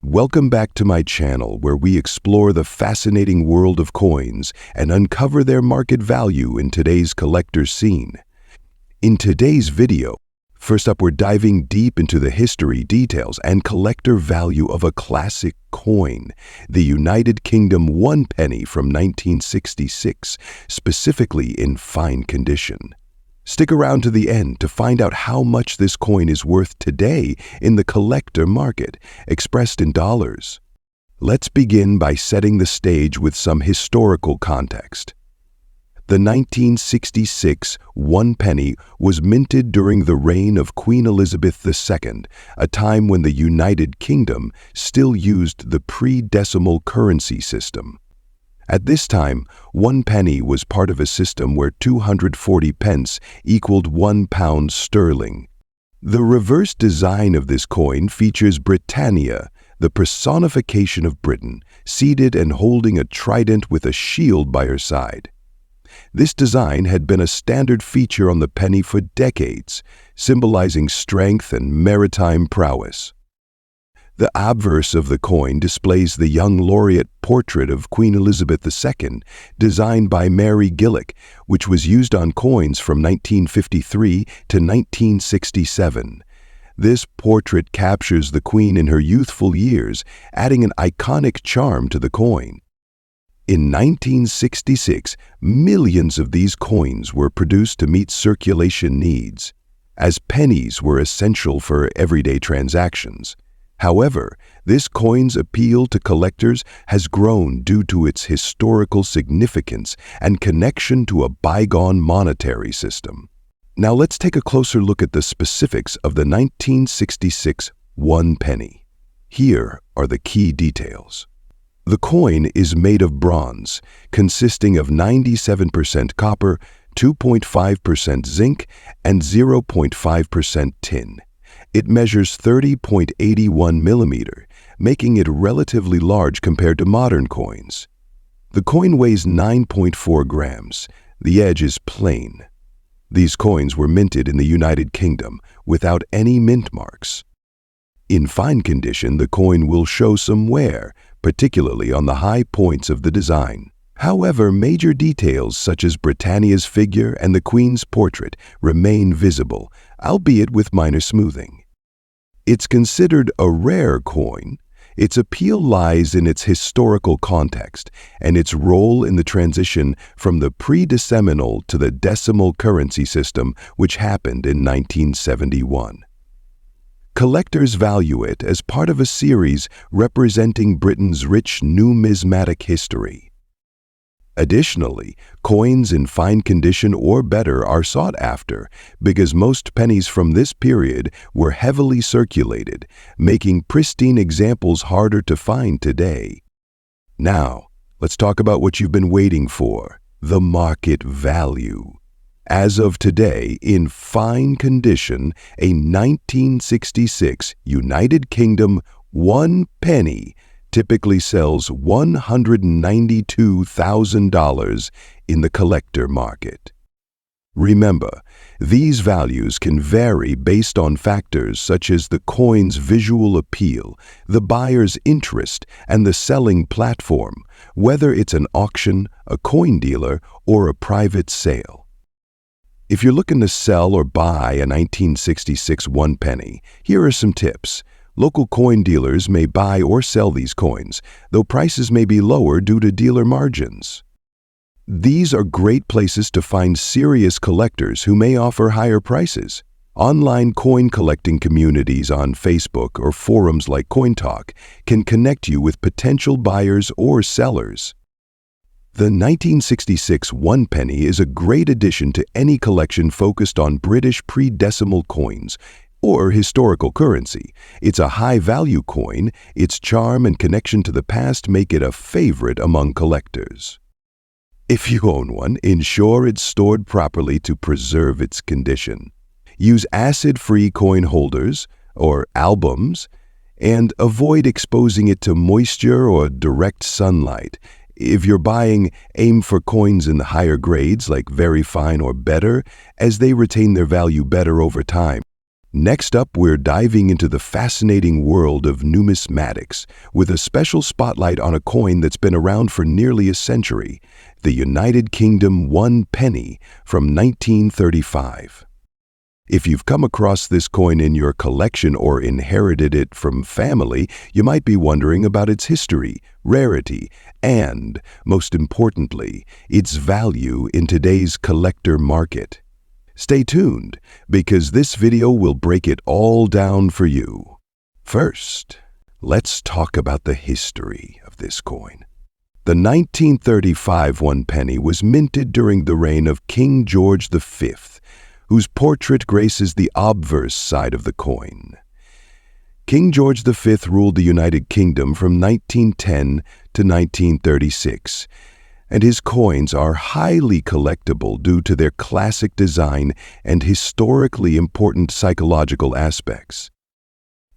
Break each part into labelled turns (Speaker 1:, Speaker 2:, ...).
Speaker 1: Welcome back to my channel where we explore the fascinating world of coins and uncover their market value in today's collector scene. In today's video, first up we're diving deep into the history, details, and collector value of a classic coin, the United Kingdom 1 penny from 1966, specifically in fine condition. Stick around to the end to find out how much this coin is worth today in the collector market, expressed in dollars. Let's begin by setting the stage with some historical context. The 1966 1 penny was minted during the reign of Queen Elizabeth II, a time when the United Kingdom still used the pre-decimal currency system. At this time, 1 penny was part of a system where 240 pence equaled 1 pound sterling. The reverse design of this coin features Britannia, the personification of Britain, seated and holding a trident with a shield by her side. This design had been a standard feature on the penny for decades, symbolizing strength and maritime prowess. The obverse of the coin displays the young laureate portrait of Queen Elizabeth II, designed by Mary Gillick, which was used on coins from 1953 to 1967. This portrait captures the Queen in her youthful years, adding an iconic charm to the coin. In 1966, millions of these coins were produced to meet circulation needs, as pennies were essential for everyday transactions. However, this coin's appeal to collectors has grown due to its historical significance and connection to a bygone monetary system. Now let's take a closer look at the specifics of the 1966 1 penny. Here are the key details. The coin is made of bronze, consisting of 97% copper, 2.5% zinc, and 0.5% tin. It measures 30.81 millimeter, making it relatively large compared to modern coins. The coin weighs 9.4 grams. The edge is plain. These coins were minted in the United Kingdom without any mint marks. In fine condition, the coin will show some wear, particularly on the high points of the design. However, major details such as Britannia's figure and the Queen's portrait remain visible, albeit with minor smoothing. It's considered a rare coin. Its appeal lies in its historical context and its role in the transition from the pre-decimal to the decimal currency system, which happened in 1971. Collectors value it as part of a series representing Britain's rich numismatic history. Additionally, coins in fine condition or better are sought after because most pennies from this period were heavily circulated, making pristine examples harder to find today. Now, let's talk about what you've been waiting for, the market value. As of today, in fine condition, a 1966 United Kingdom 1 penny typically sells $192,000 in the collector market. Remember, these values can vary based on factors such as the coin's visual appeal, the buyer's interest, and the selling platform, whether it's an auction, a coin dealer, or a private sale. If you're looking to sell or buy a 1966 1 penny, here are some tips. Local coin dealers may buy or sell these coins, though prices may be lower due to dealer margins. These are great places to find serious collectors who may offer higher prices. Online coin collecting communities on Facebook or forums like CoinTalk can connect you with potential buyers or sellers. The 1966 1 penny is a great addition to any collection focused on British pre-decimal coins or historical currency. It's a high-value coin. Its charm and connection to the past make it a favorite among collectors. If you own one, ensure it's stored properly to preserve its condition. Use acid-free coin holders or albums, and avoid exposing it to moisture or direct sunlight. If you're buying, aim for coins in the higher grades like very fine or better, as they retain their value better over time. Next up, we're diving into the fascinating world of numismatics, with a special spotlight on a coin that's been around for nearly a century, the United Kingdom 1 penny from 1935. If you've come across this coin in your collection or inherited it from family, you might be wondering about its history, rarity, and, most importantly, its value in today's collector market. Stay tuned, because this video will break it all down for you. First, let's talk about the history of this coin. The 1935 1 penny was minted during the reign of King George V, whose portrait graces the obverse side of the coin. King George V ruled the United Kingdom from 1910 to 1936, and his coins are highly collectible due to their classic design and historically important psychological aspects.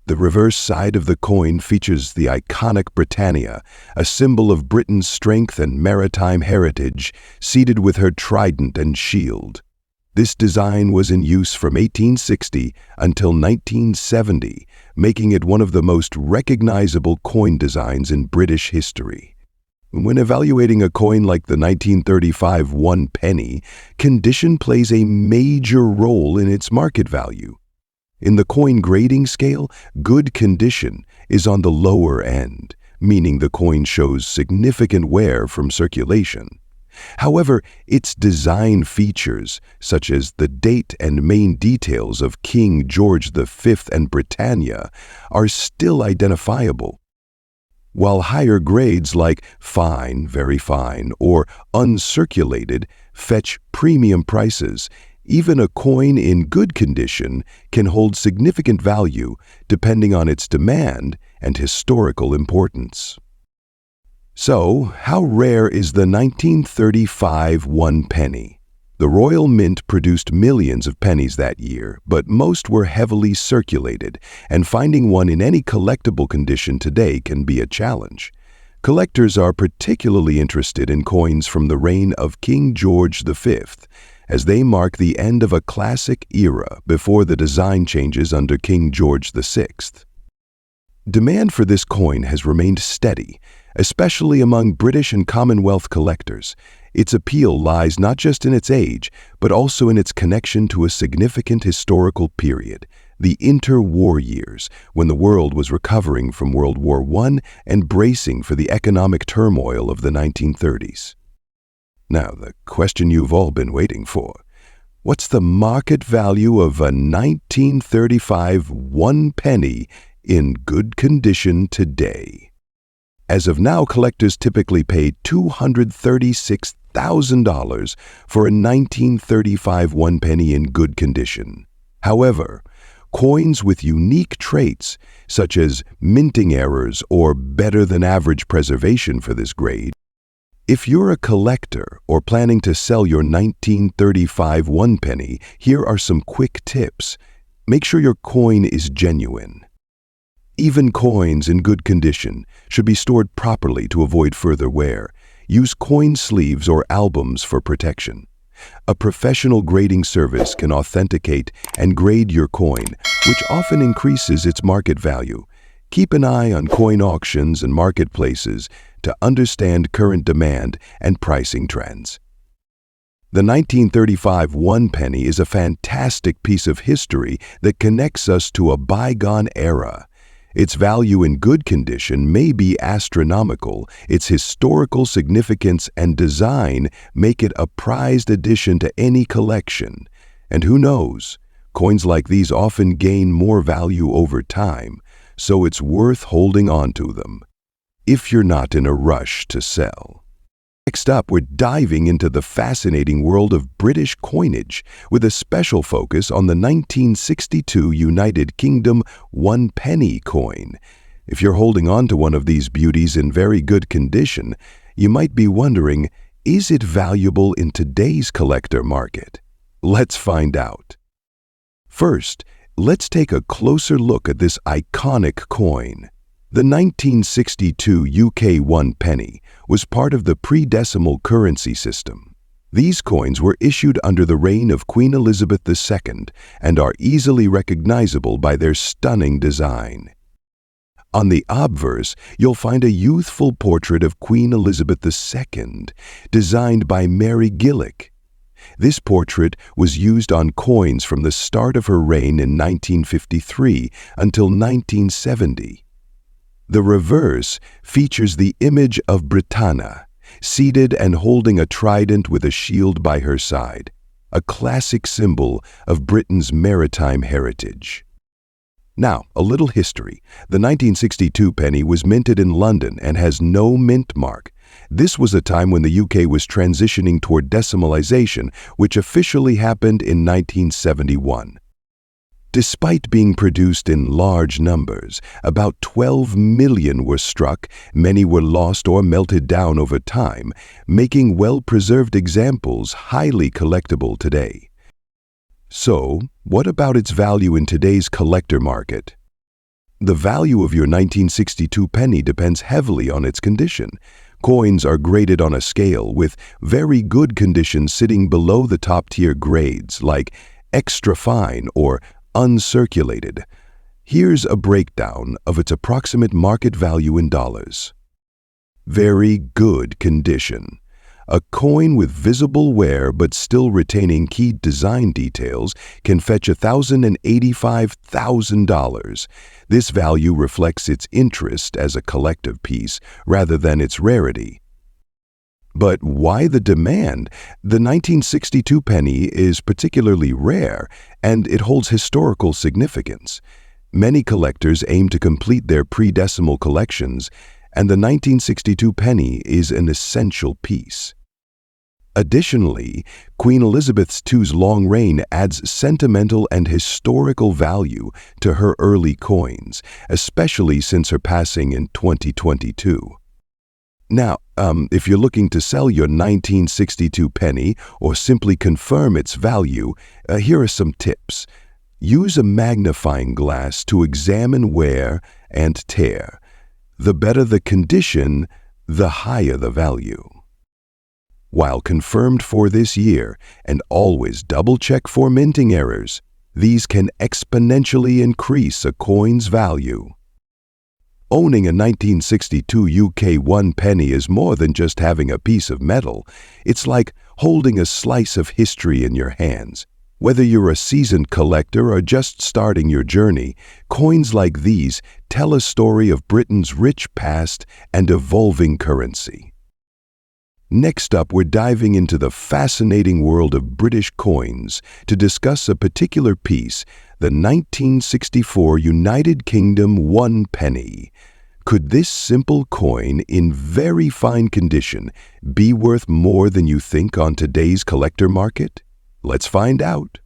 Speaker 1: The reverse side of the coin features the iconic Britannia, a symbol of Britain's strength and maritime heritage, seated with her trident and shield. This design was in use from 1860 until 1970, making it one of the most recognizable coin designs in British history. When evaluating a coin like the 1935 1 penny, condition plays a major role in its market value. In the coin grading scale, good condition is on the lower end, meaning the coin shows significant wear from circulation. However, its design features, such as the date and main details of King George V and Britannia, are still identifiable. While higher grades like fine, very fine, or uncirculated fetch premium prices, even a coin in good condition can hold significant value depending on its demand and historical importance. So, how rare is the 1935 1 penny? The Royal Mint produced millions of pennies that year, but most were heavily circulated, and finding one in any collectible condition today can be a challenge. Collectors are particularly interested in coins from the reign of King George V, as they mark the end of a classic era before the design changes under King George VI. Demand for this coin has remained steady, especially among British and Commonwealth collectors. Its appeal lies not just in its age, but also in its connection to a significant historical period, the interwar years, when the world was recovering from World War I and bracing for the economic turmoil of the 1930s. Now, the question you've all been waiting for. What's the market value of a 1935 1 penny in good condition today? As of now, collectors typically pay $236,000 for a 1935 1 penny in good condition. However, coins with unique traits, such as minting errors or better than average preservation for this grade. If you're a collector or planning to sell your 1935 1 penny, here are some quick tips. Make sure your coin is genuine. Even coins in good condition should be stored properly to avoid further wear. Use coin sleeves or albums for protection. A professional grading service can authenticate and grade your coin, which often increases its market value. Keep an eye on coin auctions and marketplaces to understand current demand and pricing trends. The 1935 1 penny is a fantastic piece of history that connects us to a bygone era. Its value in good condition may be astronomical. Its historical significance and design make it a prized addition to any collection. And who knows, coins like these often gain more value over time, so it's worth holding on to them, if you're not in a rush to sell. Next up, we're diving into the fascinating world of British coinage, with a special focus on the 1962 United Kingdom 1 penny coin. If you're holding on to one of these beauties in very good condition, you might be wondering, is it valuable in today's collector market? Let's find out. First, let's take a closer look at this iconic coin. The 1962 UK 1 penny was part of the pre-decimal currency system. These coins were issued under the reign of Queen Elizabeth II and are easily recognizable by their stunning design. On the obverse, you'll find a youthful portrait of Queen Elizabeth II, designed by Mary Gillick. This portrait was used on coins from the start of her reign in 1953 until 1970. The reverse features the image of Britannia, seated and holding a trident with a shield by her side, a classic symbol of Britain's maritime heritage. Now, a little history. The 1962 penny was minted in London and has no mint mark. This was a time when the UK was transitioning toward decimalization, which officially happened in 1971. Despite being produced in large numbers, about 12 million were struck, many were lost or melted down over time, making well-preserved examples highly collectible today. So, what about its value in today's collector market? The value of your 1962 penny depends heavily on its condition. Coins are graded on a scale, with very good condition sitting below the top-tier grades, like extra fine or uncirculated. Here's a breakdown of its approximate market value in dollars. Very good condition. A coin with visible wear but still retaining key design details can fetch $1,085,000. This value reflects its interest as a collective piece rather than its rarity. But why the demand? The 1962 penny is particularly rare, and it holds historical significance. Many collectors aim to complete their pre-decimal collections, and the 1962 penny is an essential piece. Additionally, Queen Elizabeth II's long reign adds sentimental and historical value to her early coins, especially since her passing in 2022. Now, if you're looking to sell your 1962 penny or simply confirm its value, here are some tips. Use a magnifying glass to examine wear and tear. The better the condition, the higher the value. While confirmed for this year, and always double-check for minting errors, these can exponentially increase a coin's value. Owning a 1962 UK 1 penny is more than just having a piece of metal. It's like holding a slice of history in your hands. Whether you're a seasoned collector or just starting your journey, coins like these tell a story of Britain's rich past and evolving currency. Next up, we're diving into the fascinating world of British coins to discuss a particular piece, the 1964 United Kingdom 1 penny. Could this simple coin in very fine condition be worth more than you think on today's collector market? Let's find out.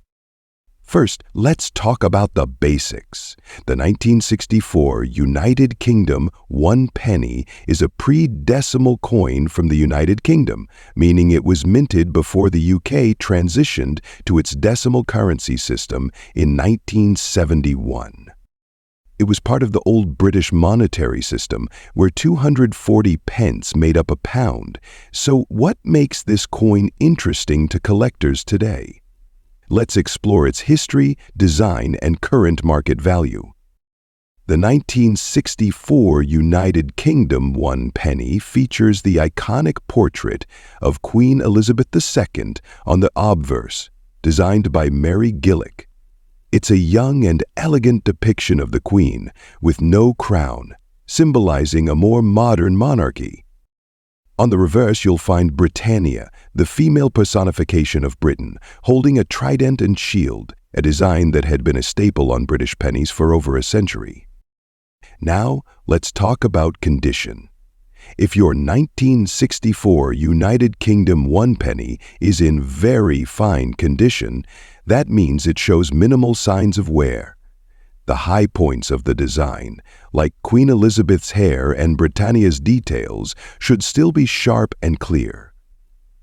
Speaker 1: First, let's talk about the basics. The 1964 United Kingdom 1 penny is a pre-decimal coin from the United Kingdom, meaning it was minted before the UK transitioned to its decimal currency system in 1971. It was part of the old British monetary system, where 240 pence made up a pound. So what makes this coin interesting to collectors today? Let's explore its history, design, and current market value. The 1964 United Kingdom 1 penny features the iconic portrait of Queen Elizabeth II on the obverse, designed by Mary Gillick. It's a young and elegant depiction of the Queen, with no crown, symbolizing a more modern monarchy. On the reverse, you'll find Britannia, the female personification of Britain, holding a trident and shield, a design that had been a staple on British pennies for over a century. Now, let's talk about condition. If your 1964 United Kingdom 1 penny is in very fine condition, that means it shows minimal signs of wear. The high points of the design, like Queen Elizabeth's hair and Britannia's details, should still be sharp and clear.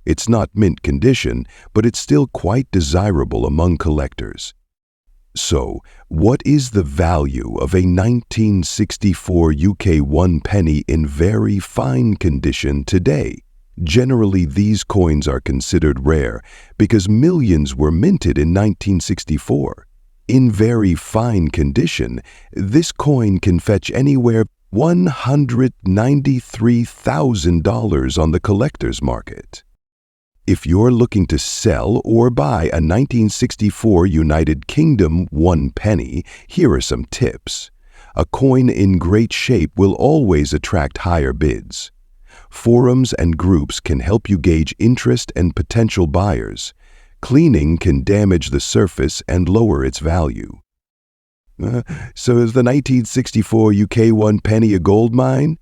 Speaker 1: It's not mint condition, but it's still quite desirable among collectors. So, what is the value of a 1964 UK 1 penny in very fine condition today? Generally, these coins are considered rare because millions were minted in 1964. In very fine condition, this coin can fetch anywhere $193,000 on the collector's market. If you're looking to sell or buy a 1964 United Kingdom 1 penny, here are some tips. A coin in great shape will always attract higher bids. Forums and groups can help you gauge interest and potential buyers. Cleaning can damage the surface and lower its value. So is the 1964 UK 1 penny a gold mine?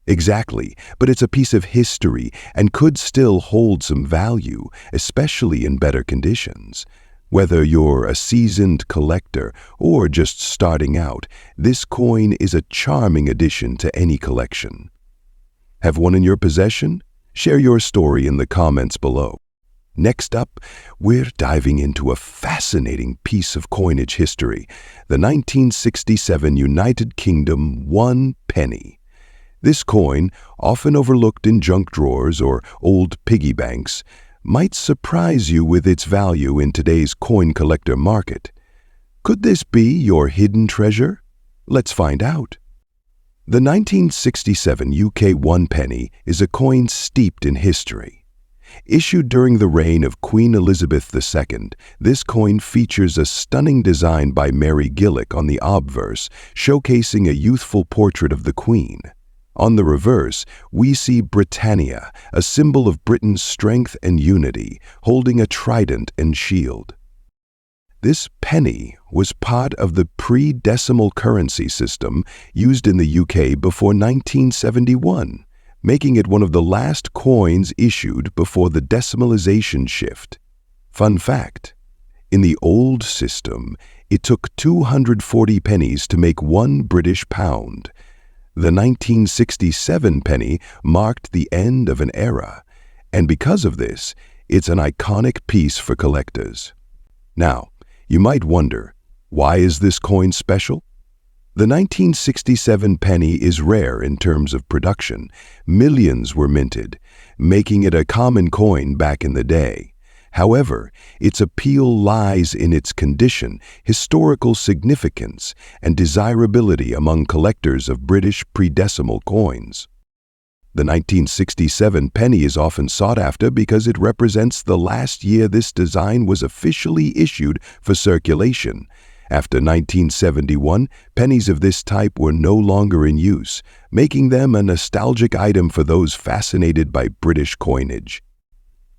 Speaker 1: Exactly, but it's a piece of history and could still hold some value, especially in better conditions. Whether you're a seasoned collector or just starting out, this coin is a charming addition to any collection. Have one in your possession? Share your story in the comments below. Next up, we're diving into a fascinating piece of coinage history, the 1967 United Kingdom 1 penny. This coin, often overlooked in junk drawers or old piggy banks, might surprise you with its value in today's coin collector market. Could this be your hidden treasure? Let's find out. The 1967 UK 1 penny is a coin steeped in history. Issued during the reign of Queen Elizabeth II, this coin features a stunning design by Mary Gillick on the obverse, showcasing a youthful portrait of the Queen. On the reverse, we see Britannia, a symbol of Britain's strength and unity, holding a trident and shield. This penny was part of the pre-decimal currency system used in the UK before 1971, making it one of the last coins issued before the decimalization shift. Fun fact: in the old system, it took 240 pennies to make 1 British pound. The 1967 penny marked the end of an era, and because of this, it's an iconic piece for collectors. Now, you might wonder, why is this coin special? The 1967 penny is rare in terms of production. Millions were minted, making it a common coin back in the day. However, its appeal lies in its condition, historical significance, and desirability among collectors of British pre-decimal coins. The 1967 penny is often sought after because it represents the last year this design was officially issued for circulation. After 1971, pennies of this type were no longer in use, making them a nostalgic item for those fascinated by British coinage.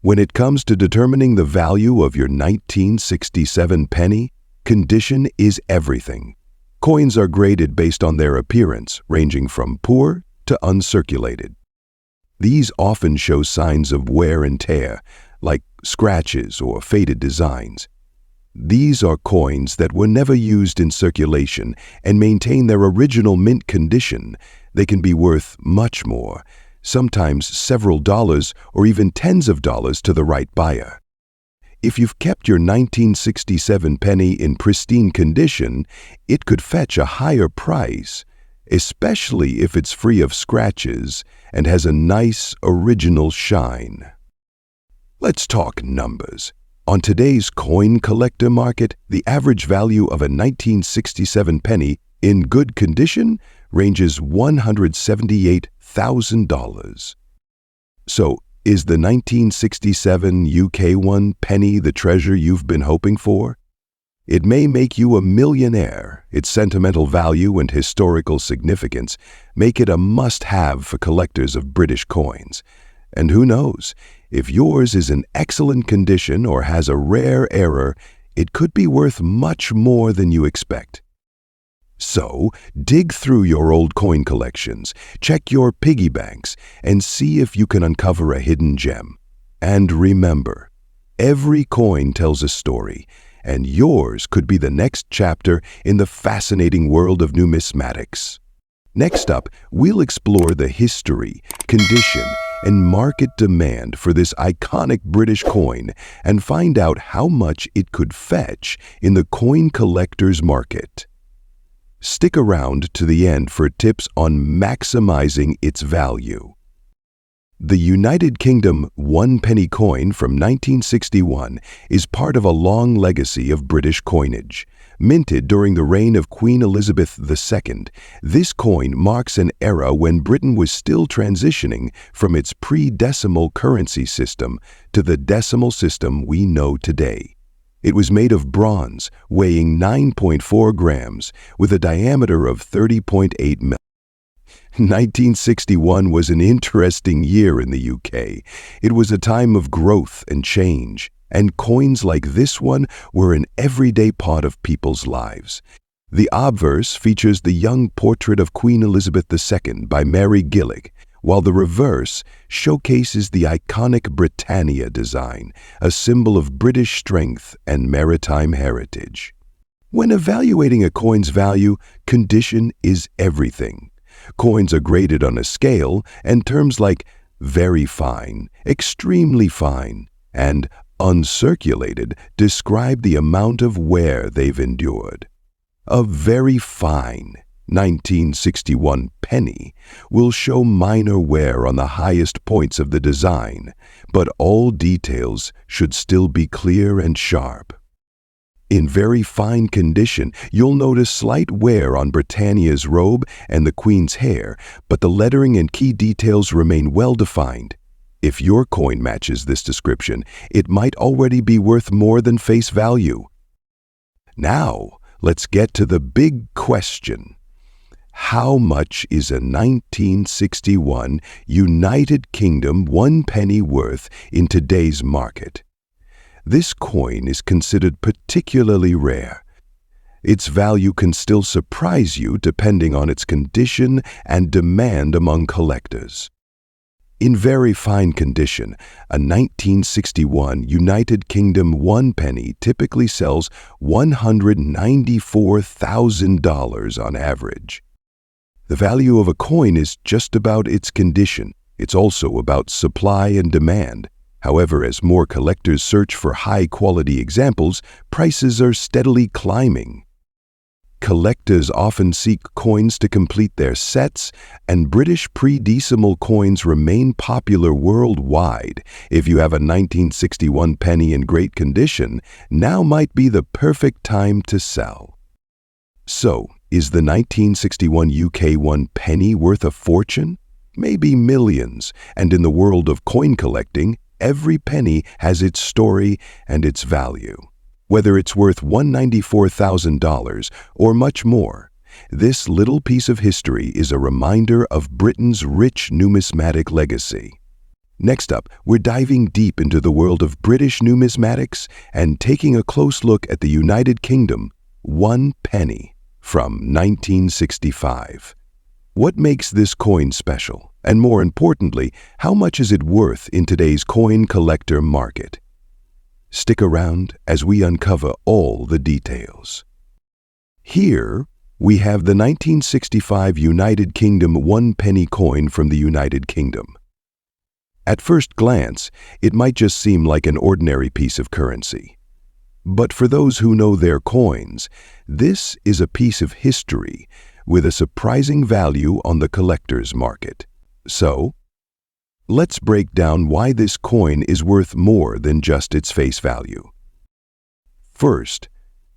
Speaker 1: When it comes to determining the value of your 1967 penny, condition is everything. Coins are graded based on their appearance, ranging from poor to uncirculated. These often show signs of wear and tear, like scratches or faded designs. These are coins that were never used in circulation and maintain their original mint condition. They can be worth much more, sometimes several dollars or even tens of dollars to the right buyer. If you've kept your 1967 penny in pristine condition, it could fetch a higher price, especially if it's free of scratches and has a nice original shine. Let's talk numbers. On today's coin collector market, the average value of a 1967 penny in good condition ranges $178,000. So, is the 1967 UK 1 penny the treasure you've been hoping for? It may make you a millionaire. Its sentimental value and historical significance make it a must-have for collectors of British coins. And who knows, if yours is in excellent condition or has a rare error, it could be worth much more than you expect. So, dig through your old coin collections, check your piggy banks, and see if you can uncover a hidden gem. And remember, every coin tells a story, and yours could be the next chapter in the fascinating world of numismatics. Next up, we'll explore the history, condition, and market demand for this iconic British coin and find out how much it could fetch in the coin collector's market. Stick around to the end for tips on maximizing its value. The United Kingdom one-penny coin from 1961 is part of a long legacy of British coinage. Minted during the reign of Queen Elizabeth II, this coin marks an era when Britain was still transitioning from its pre-decimal currency system to the decimal system we know today. It was made of bronze, weighing 9.4 grams, with a diameter of 30.8 mm. 1961 was an interesting year in the UK. It was a time of growth and change, and coins like this one were an everyday part of people's lives. The obverse features the young portrait of Queen Elizabeth II by Mary Gillick, while the reverse showcases the iconic Britannia design, a symbol of British strength and maritime heritage. When evaluating a coin's value, condition is everything. Coins are graded on a scale, and terms like very fine, extremely fine, and uncirculated describe the amount of wear they've endured. A very fine 1961 penny will show minor wear on the highest points of the design, but all details should still be clear and sharp. In very fine condition, you'll notice slight wear on Britannia's robe and the Queen's hair, but the lettering and key details remain well defined. If your coin matches this description, it might already be worth more than face value. Now, let's get to the big question. How much is a 1961 United Kingdom one-penny worth in today's market? This coin is considered particularly rare. Its value can still surprise you depending on its condition and demand among collectors. In very fine condition, a 1961 United Kingdom one-penny typically sells $194,000 on average. The value of a coin is just about its condition. It's also about supply and demand. However, as more collectors search for high-quality examples, prices are steadily climbing. Collectors often seek coins to complete their sets, and British pre-decimal coins remain popular worldwide. If you have a 1961 penny in great condition, now might be the perfect time to sell. So, is the 1961 UK one penny worth a fortune? Maybe millions, and in the world of coin collecting, every penny has its story and its value. Whether it's worth $194,000 or much more, this little piece of history is a reminder of Britain's rich numismatic legacy. Next up, we're diving deep into the world of British numismatics and taking a close look at the United Kingdom one penny from 1965. What makes this coin special? And more importantly, how much is it worth in today's coin collector market? Stick around as we uncover all the details. Here, we have the 1965 United Kingdom one-penny coin from the United Kingdom. At first glance, it might just seem like an ordinary piece of currency. But for those who know their coins, this is a piece of history with a surprising value on the collector's market. So, let's break down why this coin is worth more than just its face value. First,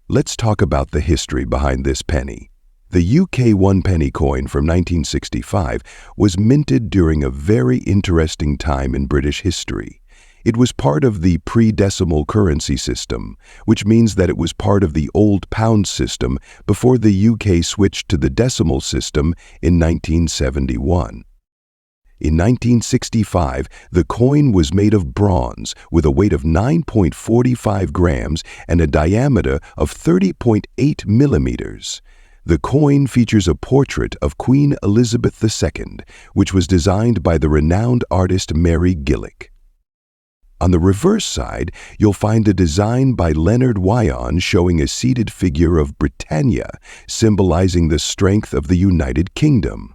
Speaker 1: let's talk about the history behind this penny. The UK one-penny coin from 1965 was minted during a very interesting time in British history. It was part of the pre-decimal currency system, which means that it was part of the old pound system before the UK switched to the decimal system in 1971. In 1965, the coin was made of bronze with a weight of 9.45 grams and a diameter of 30.8 millimeters. The coin features a portrait of Queen Elizabeth II, which was designed by the renowned artist Mary Gillick. On the reverse side, you'll find a design by Leonard Wyon showing a seated figure of Britannia, symbolizing the strength of the United Kingdom.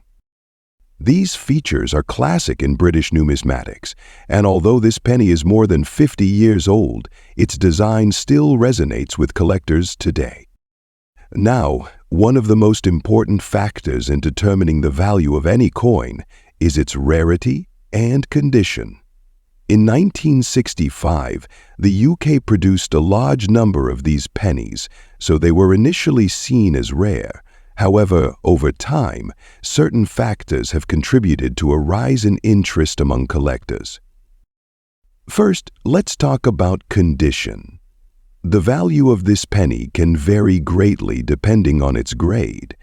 Speaker 1: These features are classic in British numismatics, and although this penny is more than 50 years old, its design still resonates with collectors today. Now, one of the most important factors in determining the value of any coin is its rarity and condition. In 1965, the UK produced a large number of these pennies, so they were initially seen as rare. However, over time, certain factors have contributed to a rise in interest among collectors. First, let's talk about condition. The value of this penny can vary greatly depending on its grade.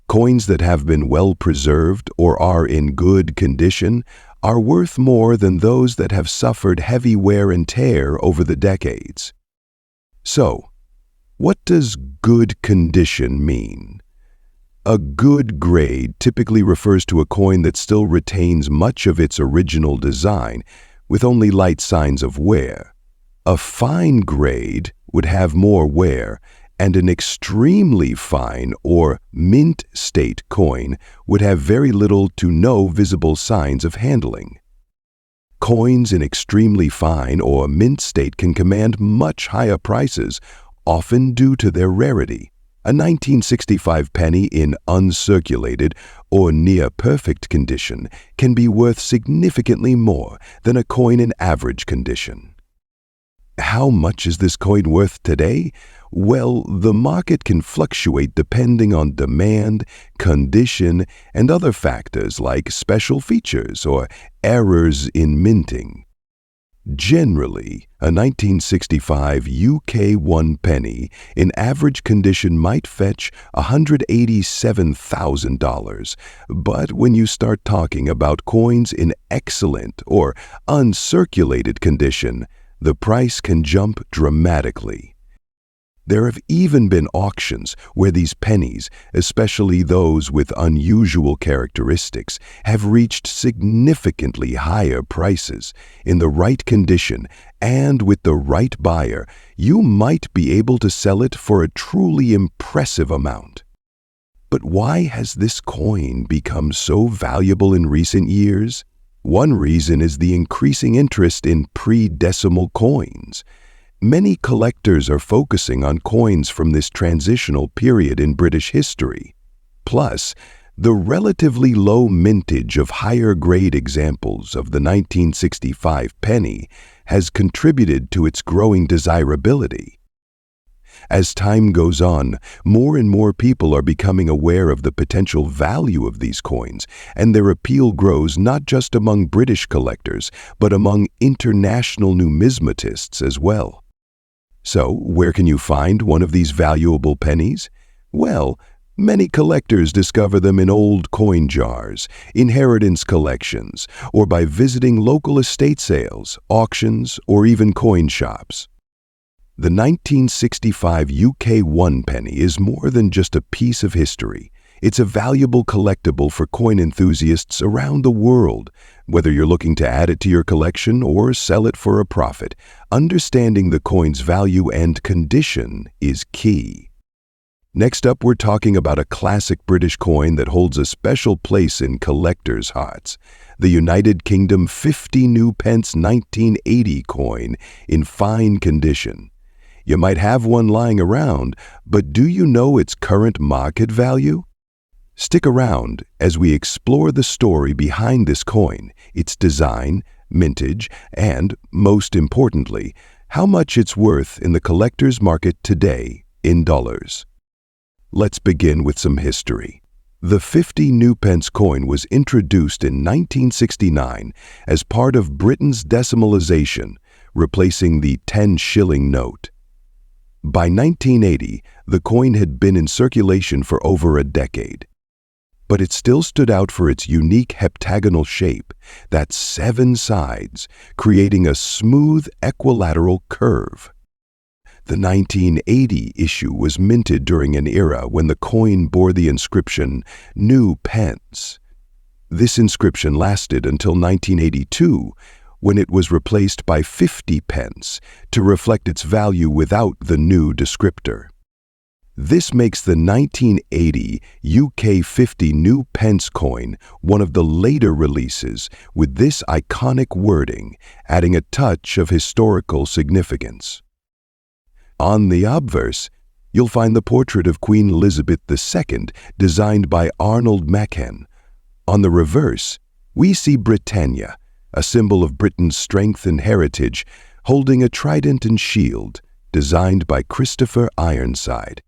Speaker 1: Coins that have been well preserved or are in good condition are worth more than those that have suffered heavy wear and tear over the decades. So, what does good condition mean? A good grade typically refers to a coin that still retains much of its original design, with only light signs of wear. A fine grade would have more wear, and an extremely fine or mint state coin would have very little to no visible signs of handling. Coins in extremely fine or mint state can command much higher prices, often due to their rarity. A 1965 penny in uncirculated or near perfect condition can be worth significantly more than a coin in average condition. How much is this coin worth today? Well, the market can fluctuate depending on demand, condition, and other factors like special features or errors in minting. Generally, a 1965 UK 1 penny in average condition might fetch $187,000, but when you start talking about coins in excellent or uncirculated condition, the price can jump dramatically. There have even been auctions where these pennies, especially those with unusual characteristics, have reached significantly higher prices. In the right condition and with the right buyer, you might be able to sell it for a truly impressive amount. But why has this coin become so valuable in recent years? One reason is the increasing interest in pre-decimal coins. Many collectors are focusing on coins from this transitional period in British history. Plus, the relatively low mintage of higher-grade examples of the 1965 penny has contributed to its growing desirability. As time goes on, more and more people are becoming aware of the potential value of these coins, and their appeal grows not just among British collectors, but among international numismatists as well. So, where can you find one of these valuable pennies? Well, many collectors discover them in old coin jars, inheritance collections, or by visiting local estate sales, auctions, or even coin shops. The 1965 UK 1 penny is more than just a piece of history. It's a valuable collectible for coin enthusiasts around the world. Whether you're looking to add it to your collection or sell it for a profit, understanding the coin's value and condition is key. Next up, we're talking about a classic British coin that holds a special place in collectors' hearts. The United Kingdom 50 new pence 1980 coin in fine condition. You might have one lying around, but do you know its current market value? Stick around as we explore the story behind this coin, its design, mintage, and, most importantly, how much it's worth in the collector's market today in dollars. Let's begin with some history. The 50 new pence coin was introduced in 1969 as part of Britain's decimalisation, replacing the 10-shilling note. By 1980, the coin had been in circulation for over a decade. But it still stood out for its unique heptagonal shape, that's 7 sides, creating a smooth equilateral curve. The 1980 issue was minted during an era when the coin bore the inscription, "New Pence." This inscription lasted until 1982, when it was replaced by 50 pence to reflect its value without the new descriptor. This makes the 1980 UK 50 new pence coin one of the later releases with this iconic wording, adding a touch of historical significance. On the obverse, you'll find the portrait of Queen Elizabeth II designed by Arnold Machen. On the reverse, we see Britannia, a symbol of Britain's strength and heritage, holding a trident and shield, designed by Christopher Ironside.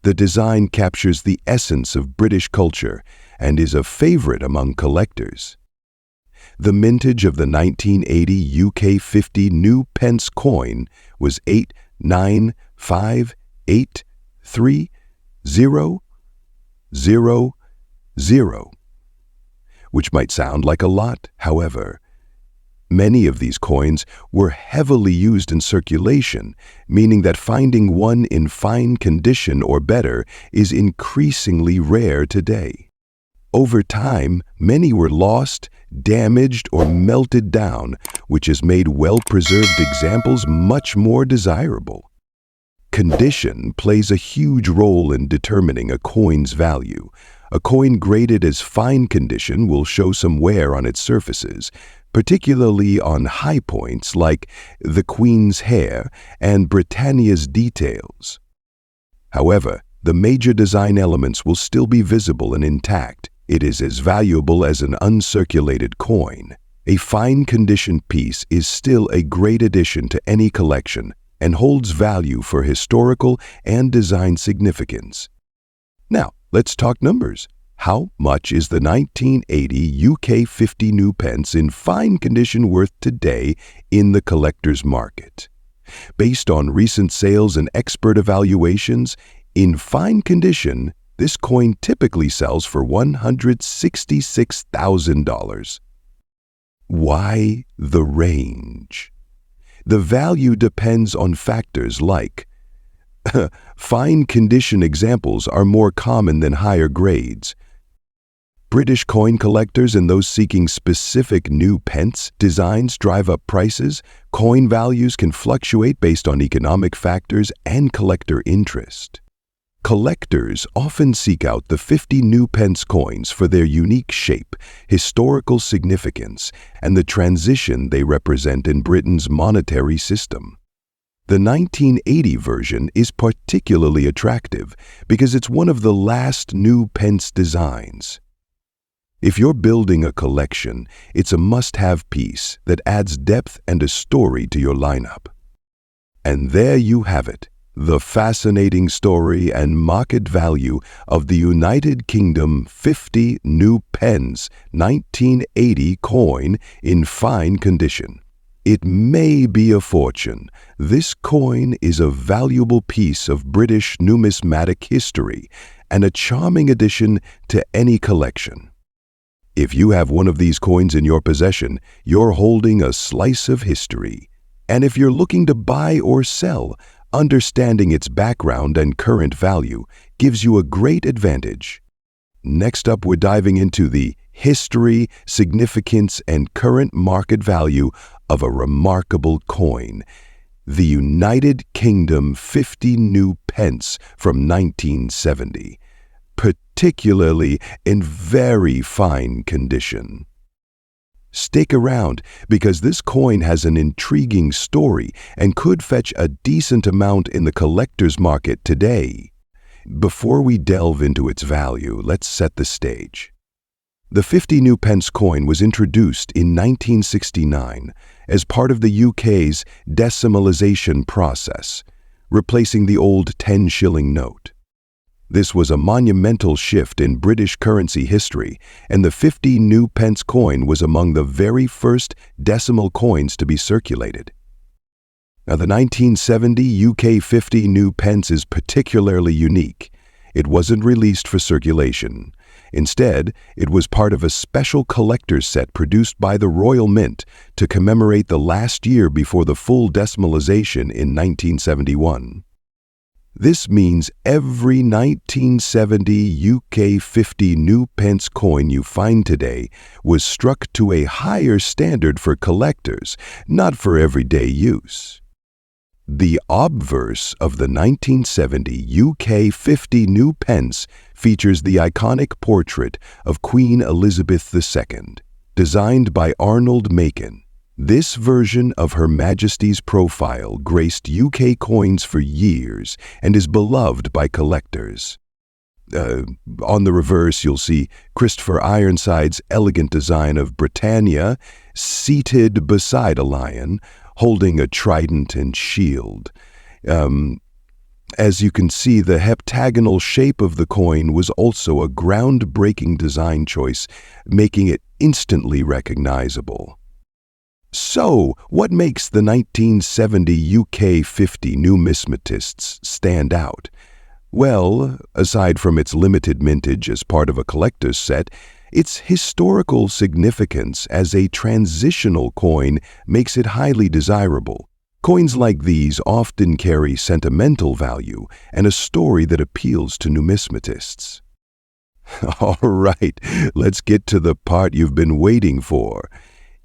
Speaker 1: The design captures the essence of British culture and is a favorite among collectors. The mintage of the 1980 UK 50 new pence coin was 89583000, which might sound like a lot. However, many of these coins were heavily used in circulation, meaning that finding one in fine condition or better is increasingly rare today. Over time, many were lost, damaged, or melted down, which has made well-preserved examples much more desirable. Condition plays a huge role in determining a coin's value. A coin graded as fine condition will show some wear on its surfaces, particularly on high points like the Queen's hair and Britannia's details. However, the major design elements will still be visible and intact. It is as valuable as an uncirculated coin. A fine condition piece is still a great addition to any collection and holds value for historical and design significance. Now, let's talk numbers. How much is the 1980 UK 50 new pence in fine condition worth today in the collector's market? Based on recent sales and expert evaluations, in fine condition, this coin typically sells for $166,000. Why the range? The value depends on factors like fine condition examples are more common than higher grades. British coin collectors and those seeking specific new pence designs drive up prices. Coin values can fluctuate based on economic factors and collector interest. Collectors often seek out the 50 new pence coins for their unique shape, historical significance, and the transition they represent in Britain's monetary system. The 1980 version is particularly attractive because it's one of the last new pence designs. If you're building a collection, it's a must-have piece that adds depth and a story to your lineup. And there you have it. The fascinating story and market value of the United Kingdom 50 new pence 1980 coin in fine condition. It may be a fortune. This coin is a valuable piece of British numismatic history and a charming addition to any collection. If you have one of these coins in your possession, you're holding a slice of history. And if you're looking to buy or sell, understanding its background and current value gives you a great advantage. Next up, we're diving into the history, significance, and current market value of a remarkable coin, the United Kingdom 50 new pence from 1970, particularly in very fine condition. Stick around because this coin has an intriguing story and could fetch a decent amount in the collector's market today. Before we delve into its value, let's set the stage. The 50 new pence coin was introduced in 1969 as part of the UK's decimalisation process, replacing the old 10-shilling note. This was a monumental shift in British currency history, and the 50 new pence coin was among the very first decimal coins to be circulated. Now, the 1970 UK 50 new pence is particularly unique. It wasn't released for circulation. Instead, it was part of a special collector's set produced by the Royal Mint to commemorate the last year before the full decimalisation in 1971. This means every 1970 UK 50 new pence coin you find today was struck to a higher standard for collectors, not for everyday use. The obverse of the 1970 UK 50 new pence features the iconic portrait of Queen Elizabeth II, designed by Arnold Macon. This version of Her Majesty's profile graced UK coins for years and is beloved by collectors. On the reverse, you'll see Christopher Ironside's elegant design of Britannia seated beside a lion, holding a trident and shield. As you can see, the heptagonal shape of the coin was also a groundbreaking design choice, making it instantly recognizable. So, what makes the 1970 UK 50 numismatists stand out? Well, aside from its limited mintage as part of a collector's set, its historical significance as a transitional coin makes it highly desirable. Coins like these often carry sentimental value and a story that appeals to numismatists. All right, let's get to the part you've been waiting for.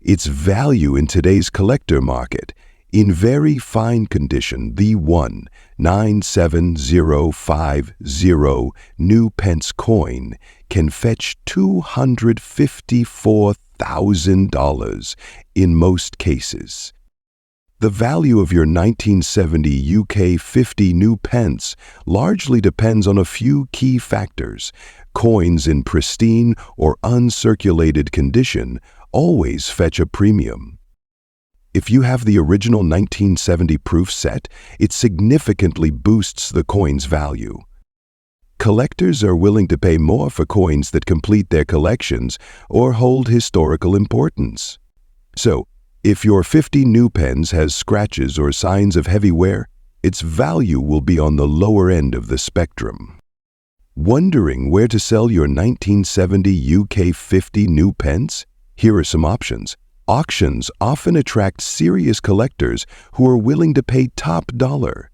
Speaker 1: Its value in today's collector market. In very fine condition, the 1,97050 new pence coin can fetch $254,000 in most cases. The value of your 1970 UK 50 new pence largely depends on a few key factors. Coins in pristine or uncirculated condition always fetch a premium. If you have the original 1970 proof set, it significantly boosts the coin's value. Collectors are willing to pay more for coins that complete their collections or hold historical importance. So, if your 50 new pence has scratches or signs of heavy wear, its value will be on the lower end of the spectrum. Wondering where to sell your 1970 UK 50 new pence? Here are some options. Auctions often attract serious collectors who are willing to pay top dollar.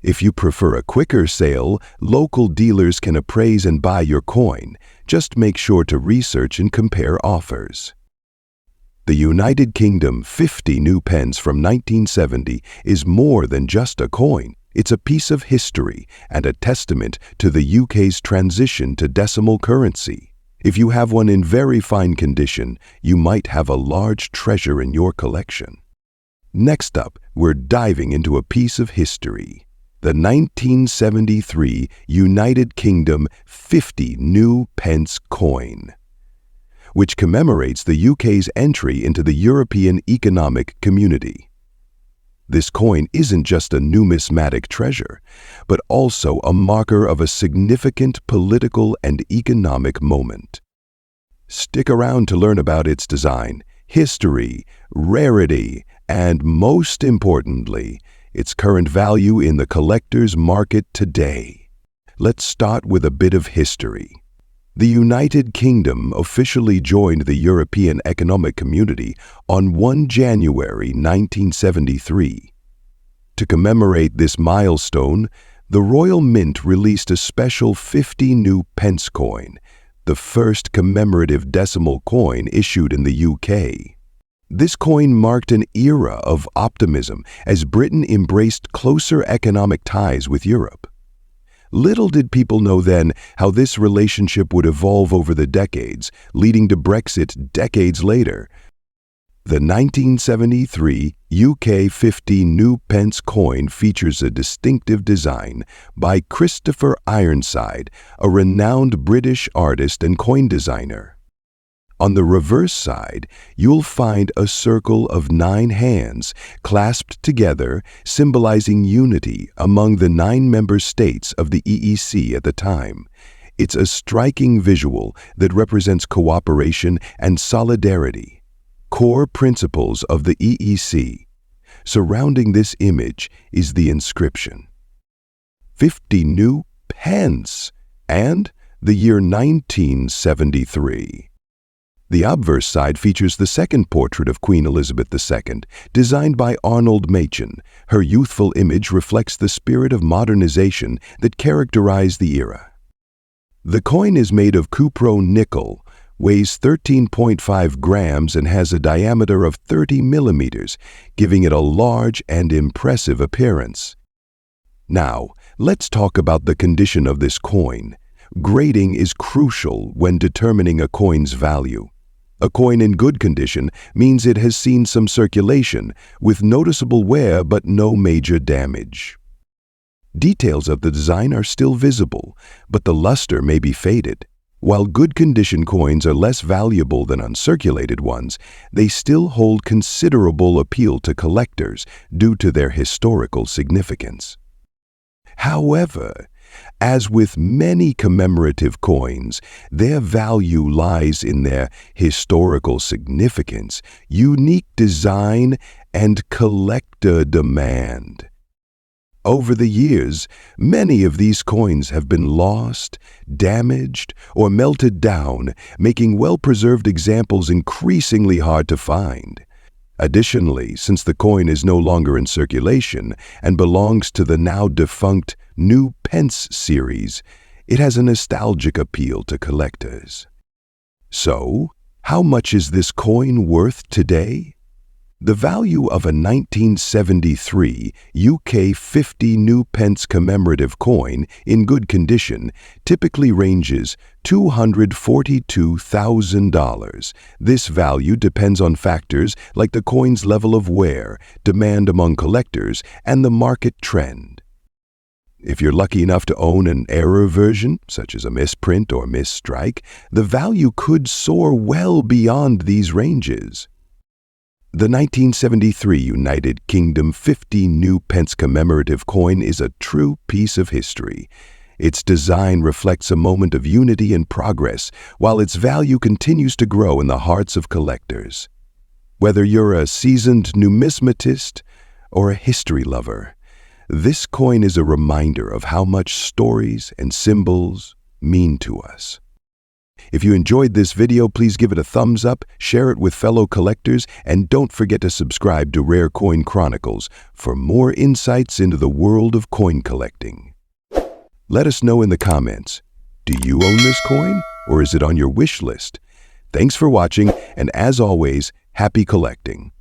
Speaker 1: If you prefer a quicker sale, local dealers can appraise and buy your coin. Just make sure to research and compare offers. The United Kingdom 50 new pence from 1970 is more than just a coin. It's a piece of history and a testament to the UK's transition to decimal currency. If you have one in very fine condition, you might have a large treasure in your collection. Next up, we're diving into a piece of history. The 1973 United Kingdom 50 new pence coin, which commemorates the UK's entry into the European Economic Community. This coin isn't just a numismatic treasure, but also a marker of a significant political and economic moment. Stick around to learn about its design, history, rarity, and most importantly, its current value in the collector's market today. Let's start with a bit of history. The United Kingdom officially joined the European Economic Community on 1 January 1973. To commemorate this milestone, the Royal Mint released a special 50 new pence coin, the first commemorative decimal coin issued in the UK. This coin marked an era of optimism as Britain embraced closer economic ties with Europe. Little did people know then how this relationship would evolve over the decades, leading to Brexit decades later. The 1973 UK 50 new pence coin features a distinctive design by Christopher Ironside, a renowned British artist and coin designer. On the reverse side, you'll find a circle of 9 hands clasped together, symbolizing unity among the 9 member states of the EEC at the time. It's a striking visual that represents cooperation and solidarity, core principles of the EEC. Surrounding this image is the inscription, 50 new pence, and the year 1973. The obverse side features the second portrait of Queen Elizabeth II, designed by Arnold Machin. Her youthful image reflects the spirit of modernization that characterized the era. The coin is made of cupro nickel, weighs 13.5 grams and has a diameter of 30 millimeters, giving it a large and impressive appearance. Now, let's talk about the condition of this coin. Grading is crucial when determining a coin's value. A coin in good condition means it has seen some circulation, with noticeable wear but no major damage. Details of the design are still visible, but the luster may be faded. While good condition coins are less valuable than uncirculated ones, they still hold considerable appeal to collectors due to their historical significance. However, as with many commemorative coins, their value lies in their historical significance, unique design, and collector demand. Over the years, many of these coins have been lost, damaged, or melted down, making well-preserved examples increasingly hard to find. Additionally, since the coin is no longer in circulation and belongs to the now defunct New Pence series, it has a nostalgic appeal to collectors. So, how much is this coin worth today? The value of a 1973 UK 50 New Pence commemorative coin in good condition typically ranges $242,000. This value depends on factors like the coin's level of wear, demand among collectors, and the market trend. If you're lucky enough to own an error version, such as a misprint or misstrike, the value could soar well beyond these ranges. The 1973 United Kingdom 50 New Pence commemorative coin is a true piece of history. Its design reflects a moment of unity and progress, while its value continues to grow in the hearts of collectors. Whether you're a seasoned numismatist or a history lover, this coin is a reminder of how much stories and symbols mean to us. If you enjoyed this video, please give it a thumbs up, share it with fellow collectors, and don't forget to subscribe to Rare Coin Chronicles for more insights into the world of coin collecting. Let us know in the comments, do you own this coin, or is it on your wish list? Thanks for watching, and as always, happy collecting.